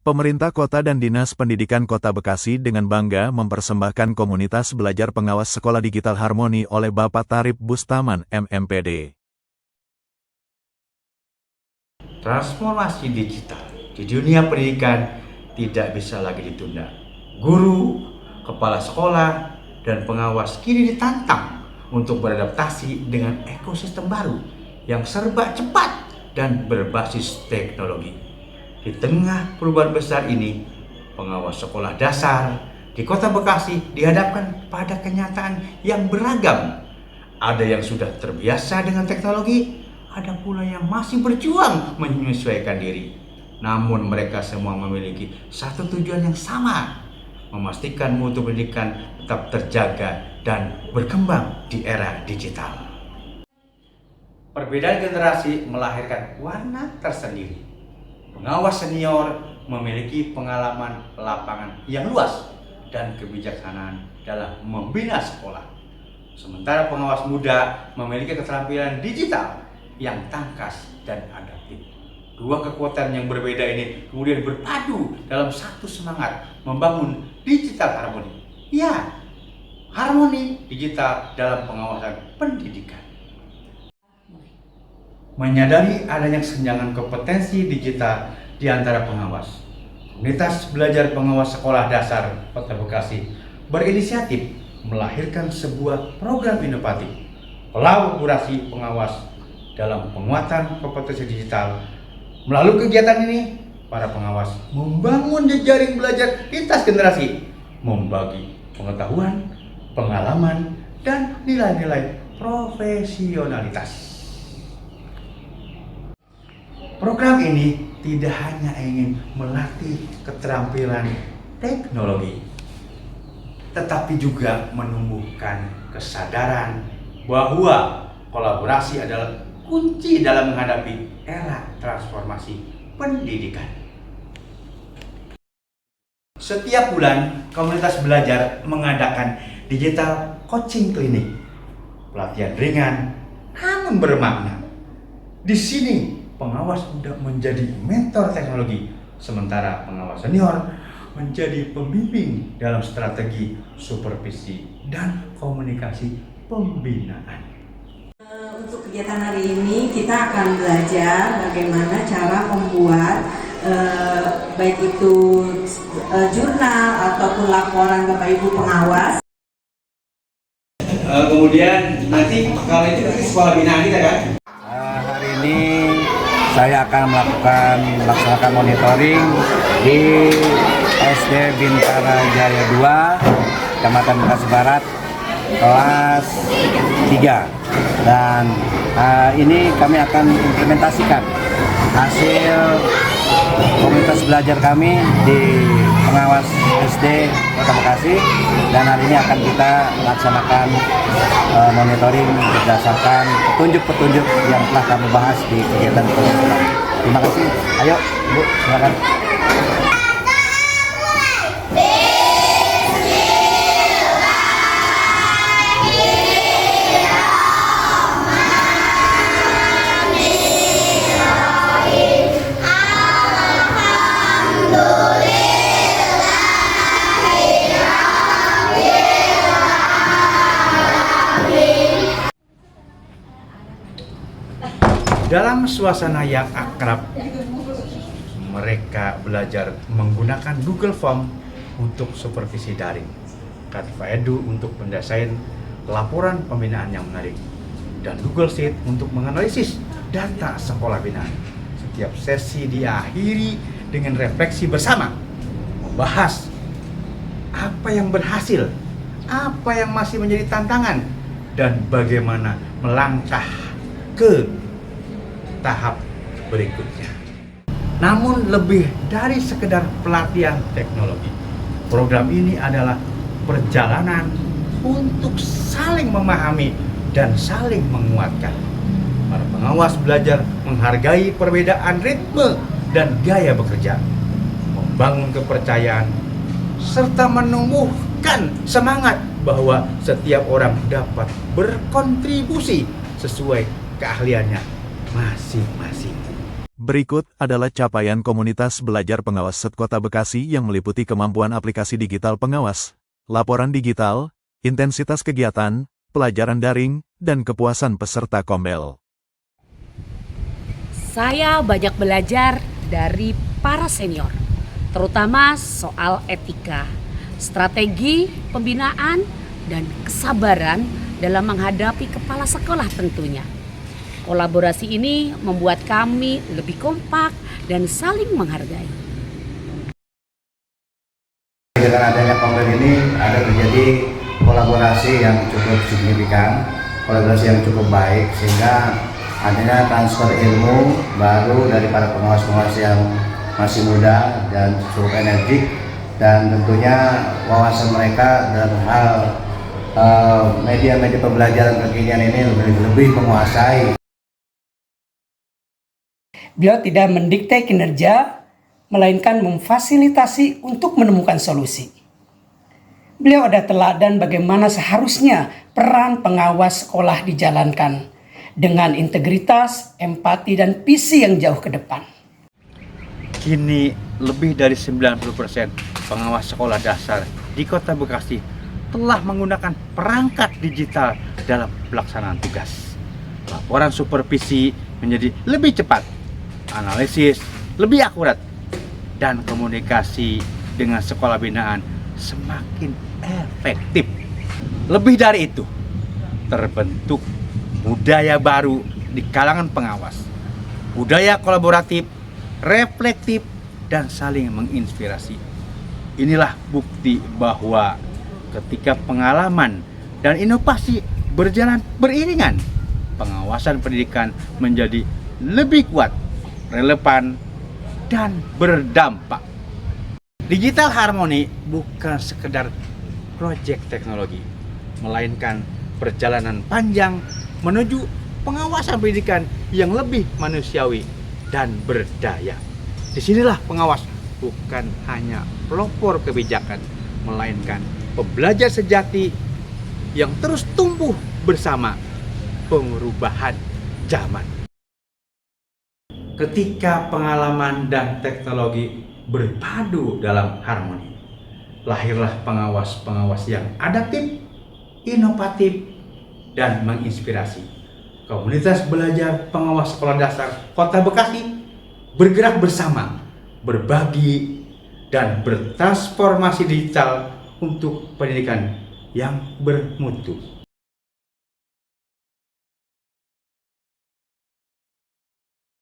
Pemerintah Kota dan Dinas Pendidikan Kota Bekasi dengan bangga mempersembahkan komunitas belajar pengawas sekolah digital Harmoni oleh Bapak Tarip Bustaman, MMPD. Transformasi digital di dunia pendidikan tidak bisa lagi ditunda. Guru, kepala sekolah, dan pengawas kini ditantang untuk beradaptasi dengan ekosistem baru yang serba cepat dan berbasis teknologi. Di tengah perubahan besar ini, pengawas sekolah dasar di Kota Bekasi dihadapkan pada kenyataan yang beragam. Ada yang sudah terbiasa dengan teknologi, ada pula yang masih berjuang menyesuaikan diri. Namun mereka semua memiliki satu tujuan yang sama, memastikan mutu pendidikan tetap terjaga dan berkembang di era digital. Perbedaan generasi melahirkan warna tersendiri. Pengawas senior memiliki pengalaman lapangan yang luas dan kebijaksanaan dalam membina sekolah. Sementara pengawas muda memiliki keterampilan digital yang tangkas dan adaptif. Dua kekuatan yang berbeda ini kemudian berpadu dalam satu semangat membangun digital harmoni. Ya, harmoni digital dalam pengawasan pendidikan. Menyadari adanya kesenjangan kompetensi digital di antara pengawas, Komunitas Belajar Pengawas Sekolah Dasar Kota Bekasi berinisiatif melahirkan sebuah program inovatif kolaborasi pengawas dalam penguatan kompetensi digital. Melalui kegiatan ini, para pengawas membangun jejaring belajar lintas generasi, membagi pengetahuan, pengalaman, dan nilai-nilai profesionalitas. Program ini tidak hanya ingin melatih keterampilan teknologi, tetapi juga menumbuhkan kesadaran bahwa kolaborasi adalah kunci dalam menghadapi era transformasi pendidikan. Setiap bulan, komunitas belajar mengadakan digital coaching klinik, pelatihan ringan namun bermakna. Di sini pengawas muda menjadi mentor teknologi, sementara pengawas senior menjadi pembimbing dalam strategi, supervisi, dan komunikasi pembinaan. Untuk kegiatan hari ini kita akan belajar bagaimana cara membuat baik itu jurnal ataupun laporan Bapak Ibu pengawas. Kemudian nanti kalau itu nanti sekolah binaan kita kan? Hari ini saya akan melaksanakan monitoring di SD Bintara Jaya 2, Kecamatan Bekasi Barat, kelas 3. Dan ini kami akan implementasikan hasil komunitas belajar kami di pengawas SD Kota Bekasi, dan hari ini akan kita laksanakan monitoring berdasarkan petunjuk-petunjuk yang telah kami bahas di kegiatan pengawasan. Terima kasih. Ayo, Bu, silakan. Dalam suasana yang akrab, mereka belajar menggunakan Google Form untuk supervisi daring, Canva Edu untuk mendesain laporan pembinaan yang menarik, dan Google Sheet untuk menganalisis data sekolah binaan. Setiap sesi diakhiri dengan refleksi bersama, membahas apa yang berhasil, apa yang masih menjadi tantangan, dan bagaimana melangkah ke tahap berikutnya. Namun lebih dari sekedar pelatihan teknologi, program ini adalah perjalanan untuk saling memahami dan saling menguatkan. Para pengawas belajar menghargai perbedaan ritme dan gaya bekerja, membangun kepercayaan, serta menumbuhkan semangat bahwa setiap orang dapat berkontribusi sesuai keahliannya masing-masing. Berikut adalah capaian komunitas belajar pengawas SET Kota Bekasi yang meliputi kemampuan aplikasi digital pengawas, laporan digital, intensitas kegiatan, pelajaran daring, dan kepuasan peserta Kombel. Saya banyak belajar dari para senior, terutama soal etika, strategi pembinaan, dan kesabaran dalam menghadapi kepala sekolah tentunya. Kolaborasi ini membuat kami lebih kompak dan saling menghargai. Dengan adanya Kombel ini ada terjadi kolaborasi yang cukup signifikan, kolaborasi yang cukup baik, sehingga adanya transfer ilmu baru dari para pengawas-pengawas yang masih muda dan cukup energik, dan tentunya wawasan mereka dalam hal media-media pembelajaran kekinian ini lebih menguasai. Beliau tidak mendikte kinerja, melainkan memfasilitasi untuk menemukan solusi. Beliau ada teladan bagaimana seharusnya peran pengawas sekolah dijalankan dengan integritas, empati, dan visi yang jauh ke depan. Kini lebih dari 90% pengawas sekolah dasar di Kota Bekasi telah menggunakan perangkat digital dalam pelaksanaan tugas. Laporan supervisi menjadi lebih cepat, analisis lebih akurat, dan komunikasi dengan sekolah binaan semakin efektif. Lebih dari itu, terbentuk budaya baru di kalangan pengawas. Budaya kolaboratif, reflektif, dan saling menginspirasi. Inilah bukti bahwa ketika pengalaman dan inovasi berjalan beriringan, pengawasan pendidikan menjadi lebih kuat, relevan, dan berdampak. Digital Harmony bukan sekedar proyek teknologi, melainkan perjalanan panjang menuju pengawasan pendidikan yang lebih manusiawi dan berdaya. Disinilah pengawas bukan hanya pelopor kebijakan, melainkan pembelajar sejati yang terus tumbuh bersama perubahan zaman. Ketika pengalaman dan teknologi berpadu dalam harmoni, lahirlah pengawas-pengawas yang adaptif, inovatif, dan menginspirasi. Komunitas belajar pengawas sekolah dasar Kota Bekasi bergerak bersama, berbagi, dan bertransformasi digital untuk pendidikan yang bermutu.